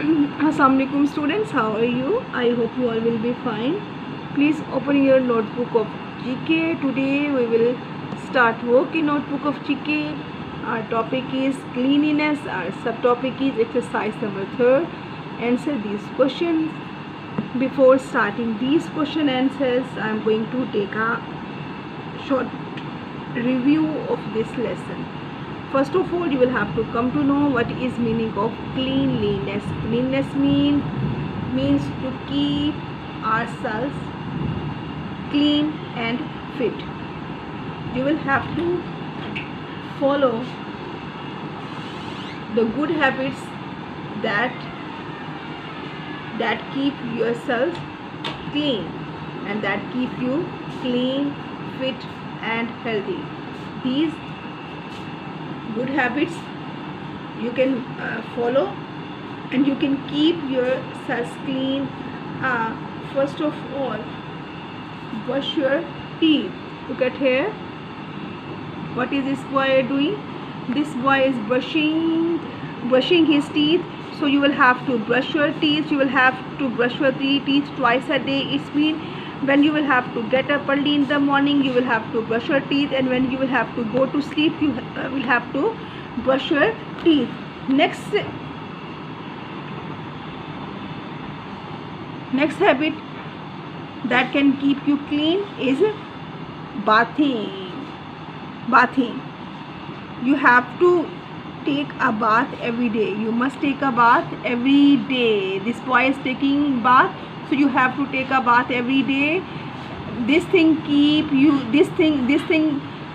Assalamualaikum students, how are you? I hope you all will be fine. Please open your notebook of GK. Today we will start work in notebook of GK. Our topic is cleanliness. Our subtopic is exercise number 3. Answer these questions. Before starting these question answers, I am going to take a short review of this lesson. First of all, you will have to come to know what is meaning of cleanliness. Cleanliness means to keep ourselves clean and fit. You will have to follow the good habits that keep yourself clean and that keep you clean, fit and healthy. These good habits you can follow and you can keep yourself clean. First of all, brush your teeth. Look at here. What is this boy doing? This boy is brushing his teeth. So you will have to brush your teeth. You will have to brush your teeth twice a day. It means when you will have to get up early in the morning, you will have to brush your teeth, and when you will have to go to sleep, you will have to brush your teeth. Next habit that can keep you clean is bathing. You have to take a bath every day. You must take a bath every day. This boy is taking bath, so you have to take a bath every day. This thing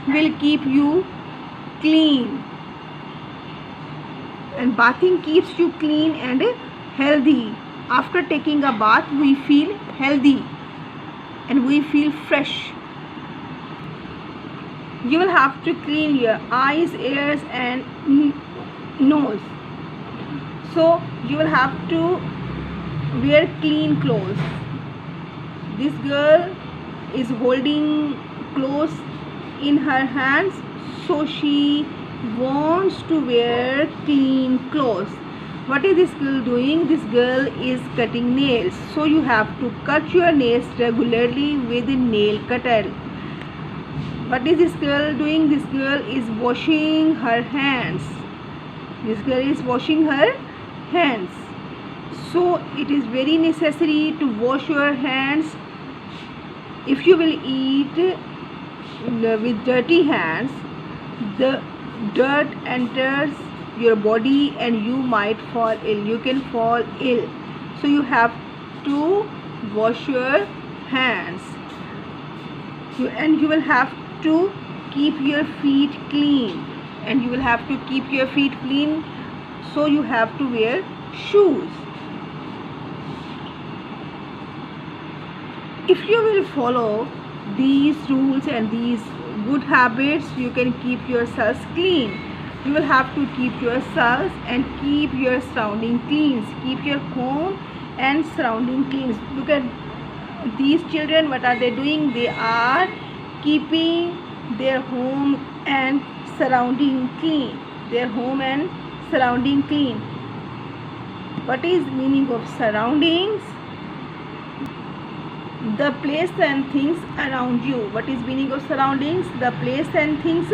will keep you clean, and bathing keeps you clean and healthy. After taking a bath, we feel healthy and we feel fresh. You will have to clean your eyes, ears and nose. So you will have to wear clean clothes. This girl is holding clothes in her hands, so she wants to wear clean clothes. What is this girl doing? This girl is cutting nails. So you have to cut your nails regularly with a nail cutter. What is this girl doing? This girl is washing her hands. This girl is washing her hands. So it is very necessary to wash your hands. If you will eat with dirty hands, the dirt enters your body and you might fall ill. You can fall ill. So you have to wash your hands. You will have to keep your feet clean. And you will have to keep your feet clean. So you have to wear shoes. If you will follow these rules and these good habits, you can keep yourselves clean. You will have to keep yourselves and keep your surrounding clean. Keep your home and surrounding clean. Look at these children. What are they doing? They are keeping their home and surrounding clean. Their home and surrounding clean. What is meaning of surroundings? The place and things around you. What is meaning of surroundings? The place and things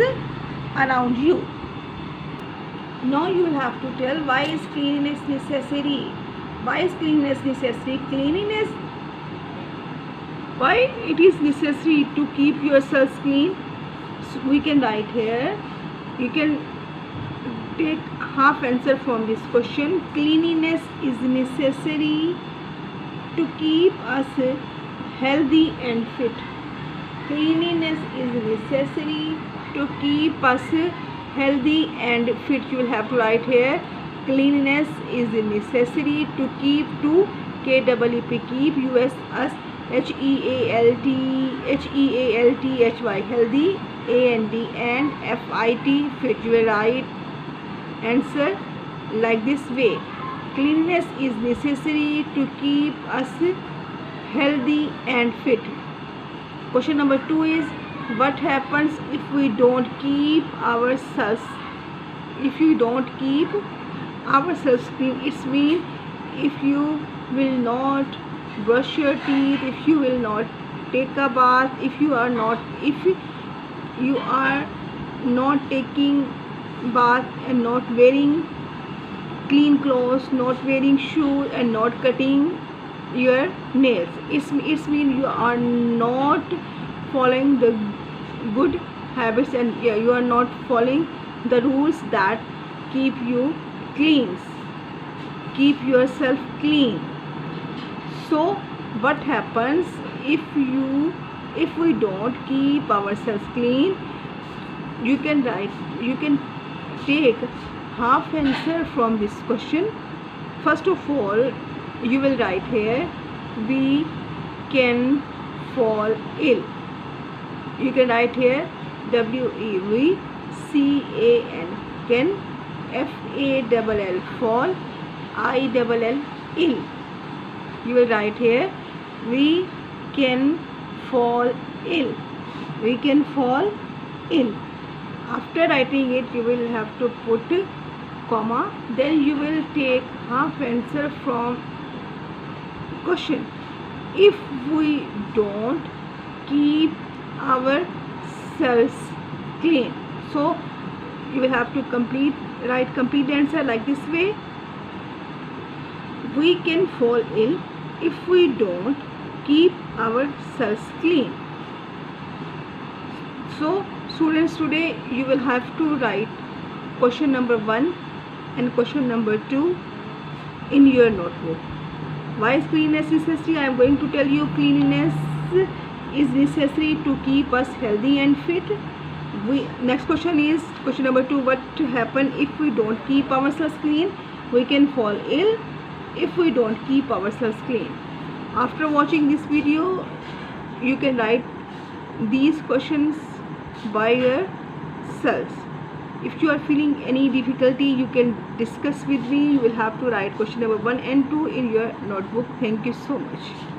around you. Now you will have to tell why is cleanliness necessary. Why is cleanliness necessary? Cleanliness, why it is necessary to keep yourselves clean? So we can write here. You can take half answer from this question. Cleanliness is necessary to keep us healthy and fit. Cleanliness is necessary to keep us healthy and fit. You will have to write here. Cleanliness is necessary to keep, to KEEP, keep, US us, HEALTHY, healthy, AND and FIT, fit. You will write answer like this way. Cleanliness is necessary to keep us healthy and fit. Question number 2 is, what happens if we don't keep ourselves? If you don't keep ourselves clean, it means if you will not brush your teeth, if you will not take a bath, if you are not taking bath and not wearing clean clothes, not wearing shoes, and not cutting your nails, it means you are not following the good habits, and you are not following the rules that keep you clean, keep yourself clean. So what happens if we don't keep ourselves clean? You can take half answer from this question. First of all, you will write here, we can fall ill. You can write here WEVCAN, can, FALL, fall, ILL, ill. You will write here, we can fall ill. We can fall ill. After writing it, you will have to put comma, then you will take half answer from question. If we don't keep ourselves clean, so you will have to write complete answer like this way, we can fall ill if we don't keep ourselves clean. So students, today you will have to write question number 1 and question number 2 in your notebook. Why is cleanliness necessary? I am going to tell you, cleanliness is necessary to keep us healthy and fit. Next question is question number 2. What happen if we don't keep ourselves clean? We can fall ill if we don't keep ourselves clean. After watching this video, you can write these questions by yourselves. If you are feeling any difficulty, you can discuss with me. You will have to write question number 1 and 2 in your notebook. Thank you so much.